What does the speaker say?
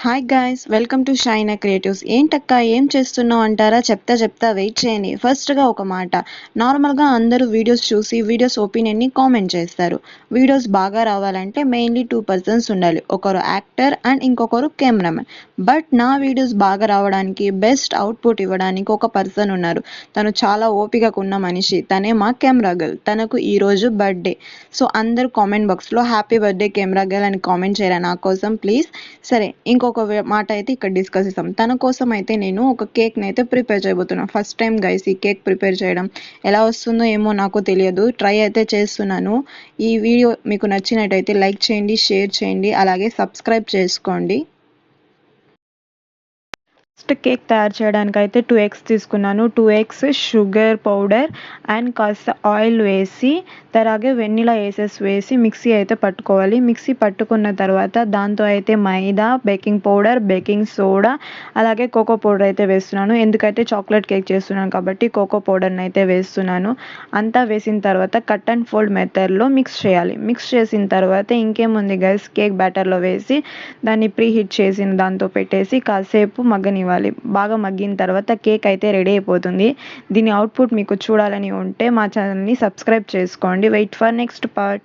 Hi guys, welcome to Shaina Creatives. ఏంటక్క ఏం చేస్తున్నావు అంటారా? చెప్తా వెయిట్ చేయండి. ఫస్ట్గా ఒక మాట, నార్మల్గా అందరూ వీడియోస్ చూసి వీడియోస్ ఒపీనియన్ని కామెంట్ చేస్తారు. వీడియోస్ బాగా రావాలంటే మెయిన్లీ 2 పర్సన్స్ ఉండాలి, ఒకరు యాక్టర్ అండ్ ఇంకొకరు కెమెరామెన్. బట్ నా వీడియోస్ బాగా రావడానికి, బెస్ట్ అవుట్పుట్ ఇవ్వడానికి ఒక పర్సన్ ఉన్నారు. తను చాలా ఓపికగా ఉన్న మనిషి, తనే మా కెమెరా గర్ల్. తనకు ఈరోజు బర్త్డే. సో అందరూ కామెంట్ బాక్స్లో హ్యాపీ బర్త్డే కెమెరా గర్ల్ అని కామెంట్ చేయరా నా కోసం ప్లీజ్. సరే, ఇంకొక మాట అయితే ఇక్కడ డిస్కస్ చేస్తాం. తన కోసం అయితే నేను ఒక కేక్ని అయితే ప్రిపేర్ చేయబోతున్నాను. ఫస్ట్ టైం గైస్ ఈ కేక్ ప్రిపేర్ చేయడం. ఎలా వస్తుందో ఏమో నాకు తెలియదు, ట్రై అయితే చేస్తున్నాను. ఈ వీడియో మీకు నచ్చినట్టయితే లైక్ చేయండి, షేర్ చేయండి, అలాగే సబ్స్క్రైబ్ చేసుకోండి. ఫస్ట్ కేక్ తయారు చేయడానికి అయితే 2 ఎగ్స్ తీసుకున్నాను. 2 ఎగ్స్, షుగర్ పౌడర్ అండ్ కాస్త ఆయిల్ వేసి, అలాగే వెనిలా వేసి మిక్సీ అయితే పట్టుకోవాలి. మిక్సీ పట్టుకున్న తర్వాత దాంతో అయితే మైదా, బేకింగ్ పౌడర్, బేకింగ్ సోడా, అలాగే కోకో పౌడర్ అయితే వేస్తున్నాను. ఎందుకైతే చాక్లెట్ కేక్ చేస్తున్నాను కాబట్టి కోకో పౌడర్ని అయితే వేస్తున్నాను. అంతా వేసిన తర్వాత కట్ అండ్ ఫోల్డ్ మెథడ్లో మిక్స్ చేయాలి. మిక్స్ చేసిన తర్వాత ఇంకేముంది గైస్, కేక్ బ్యాటర్లో వేసి దాన్ని ప్రీ హీట్ చేసిన దాంతో పెట్టేసి కాసేపు మగ్గనివ్వాలి. బాగా మగ్గిన తర్వాత కేక్ అయితే రెడీ అయిపోతుంది. దీని అవుట్పుట్ మీకు చూడాలని ఉంటే మా ఛానల్ని సబ్స్క్రైబ్ చేసుకోండి. Wait for next part.